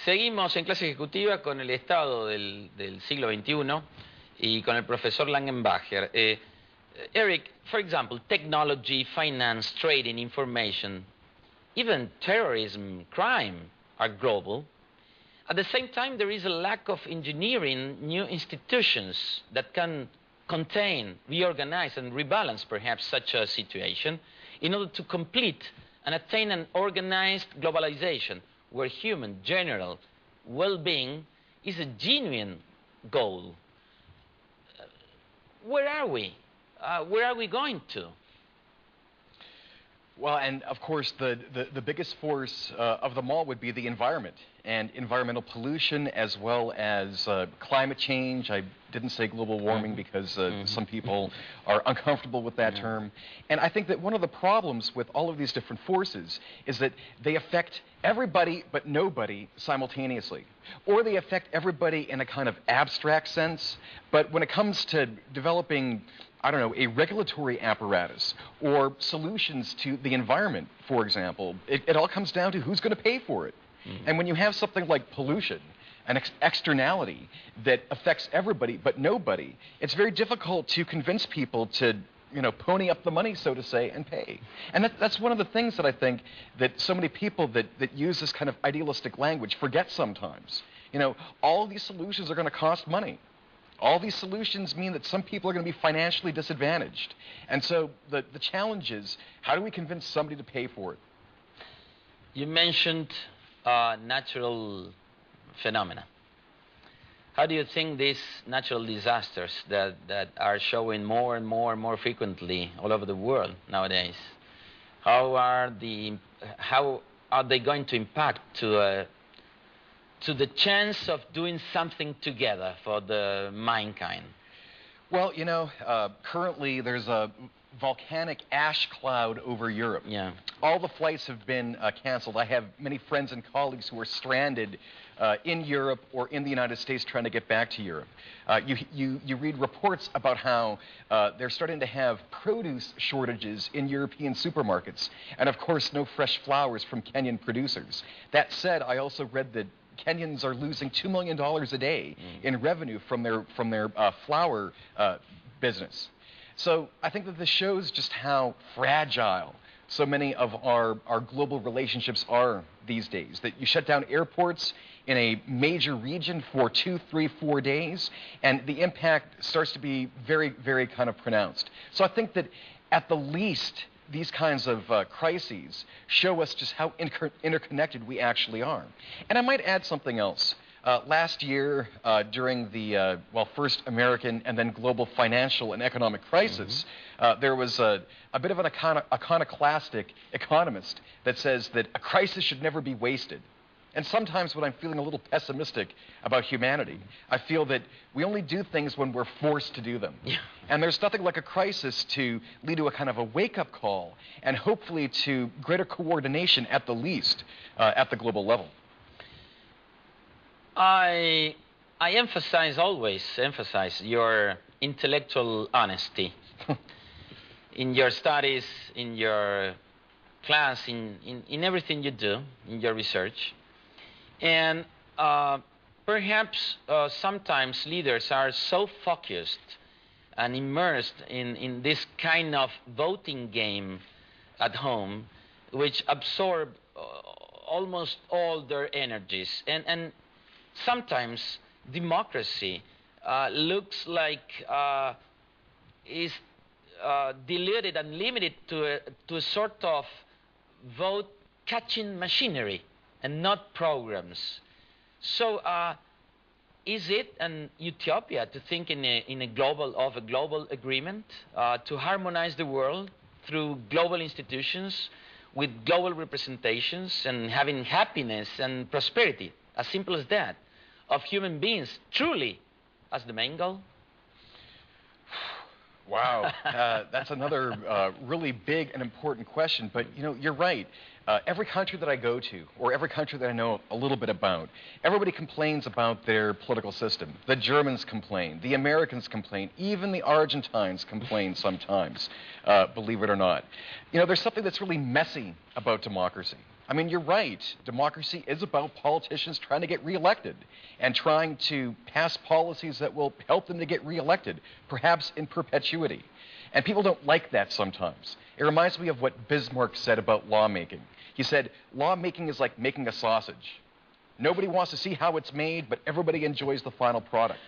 Seguimos en clase ejecutiva con el Estado del siglo XXI y con el profesor Langenbacher. Eric, for example, technology, finance, trading, information, even terrorism, crime are global. At the same time, there is a lack of engineering new institutions that can contain, reorganize, and rebalance perhaps such a situation in order to complete and attain an organized globalization where human general well-being is a genuine goal. Where are we? Where are we going to? Well, and of course, the biggest force of them all would be the environment and environmental pollution, as well as climate change. I didn't say global warming because some people are uncomfortable with that term. And I think that one of the problems with all of these different forces is that they affect everybody but nobody simultaneously. Or they affect everybody in a kind of abstract sense, but when it comes to developing, I don't know, a regulatory apparatus or solutions to the environment, for example, it all comes down to who's going to pay for it. And when you have something like pollution, an externality that affects everybody but nobody, it's very difficult to convince people to, you know, pony up the money, so to say, and pay. And that's one of the things that I think that so many people that use this kind of idealistic language forget sometimes. You know, all these solutions are going to cost money. All these solutions mean that some people are going to be financially disadvantaged. And so the challenge is, how do we convince somebody to pay for it? You mentioned natural phenomena. How do you think these natural disasters that are showing more and more frequently all over the world nowadays, how are they going to impact to the chance of doing something together for the mankind? Well, you know, currently there's a volcanic ash cloud over Europe. Yeah. All the flights have been canceled. I have many friends and colleagues who are stranded in Europe or in the United States trying to get back to Europe. You read reports about how they're starting to have produce shortages in European supermarkets, and of course no fresh flowers from Kenyan producers. That said, I also read that Kenyans are losing $2 million a day in revenue from their flower business. So I think that this shows just how fragile so many of our global relationships are these days. That you shut down airports in a major region for 2, 3, 4 days, and the impact starts to be very, very kind of pronounced. So I think that at the least, these kinds of crises show us just how interconnected we actually are. And I might add something else. Last year, during the, first American and then global financial and economic crisis, there was a bit of an iconoclastic economist that says that a crisis should never be wasted. And sometimes when I'm feeling a little pessimistic about humanity, I feel that we only do things when we're forced to do them. Yeah. And there's nothing like a crisis to lead to a kind of a wake-up call and hopefully to greater coordination at the least at the global level. I always emphasize your intellectual honesty in your studies, in your class, in everything you do, in your research. And perhaps sometimes leaders are so focused and immersed in this kind of voting game at home, which absorb almost all their energies. And sometimes democracy looks like is diluted and limited to a sort of vote-catching machinery and not programs. So is it an utopia to think in a global agreement to harmonize the world through global institutions with global representations and having happiness and prosperity, as simple as that, of human beings truly as the main goal? Wow, that's another really big and important question. But you know, you're right. Every country that I go to, or every country that I know a little bit about, everybody complains about their political system. The Germans complain, the Americans complain, even the Argentines complain sometimes, believe it or not. You know, there's something that's really messy about democracy. I mean, you're right. Democracy is about politicians trying to get reelected and trying to pass policies that will help them to get reelected, perhaps in perpetuity. And people don't like that sometimes. It reminds me of what Bismarck said about lawmaking. He said, lawmaking is like making a sausage. Nobody wants to see how it's made, but everybody enjoys the final product.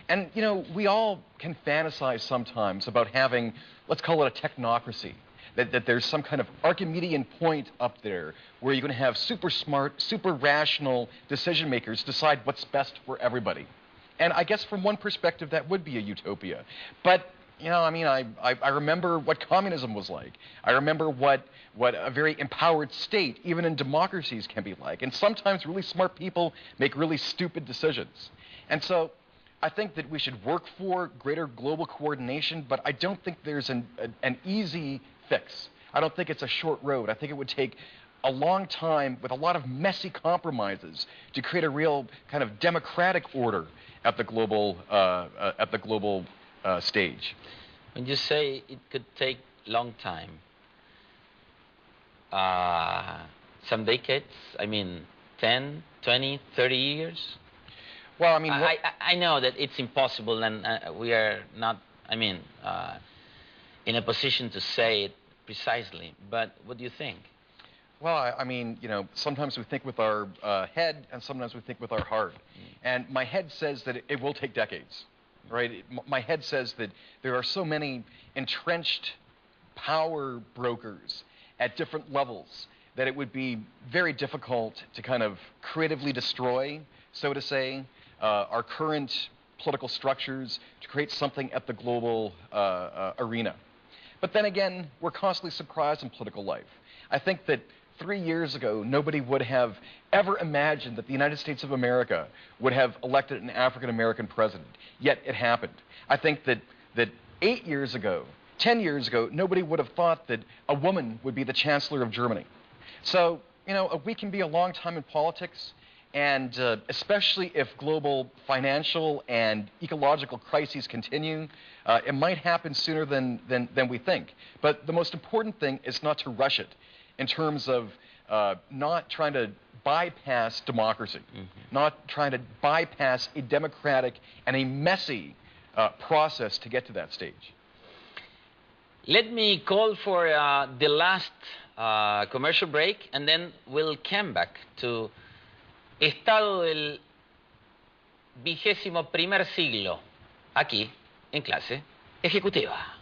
And, you know, we all can fantasize sometimes about having, let's call it a technocracy, that there's some kind of Archimedean point up there where you're going to have super smart, super rational decision makers decide what's best for everybody. And I guess from one perspective, that would be a utopia. But you know, I mean, I remember what communism was like. I remember what a very empowered state, even in democracies, can be like. And sometimes really smart people make really stupid decisions. And so I think that we should work for greater global coordination, but I don't think there's an easy fix. I don't think it's a short road. I think it would take a long time with a lot of messy compromises to create a real kind of democratic order at the global stage. When you say it could take long time, some decades, I mean 10, 20, 30 years? Well, I mean... I know that it's impossible and we are not, I mean, in a position to say it precisely, but what do you think? Well, I mean, you know, sometimes we think with our head and sometimes we think with our heart. And my head says that it will take decades. Right? My head says that there are so many entrenched power brokers at different levels that it would be very difficult to kind of creatively destroy, so to say, our current political structures to create something at the global arena. But then again, we're constantly surprised in political life. I think that 3 years ago, nobody would have ever imagined that the United States of America would have elected an African-American president, yet it happened. I think that 8 years ago, 10 years ago, nobody would have thought that a woman would be the Chancellor of Germany. So, you know, a week can be a long time in politics, and especially if global financial and ecological crises continue, it might happen sooner than we think. But the most important thing is not to rush it, in terms of not trying to bypass democracy, not trying to bypass a democratic and a messy process to get to that stage. Let me call for the last commercial break, and then we'll come back to Estado del XXI siglo, aquí en Clase Ejecutiva.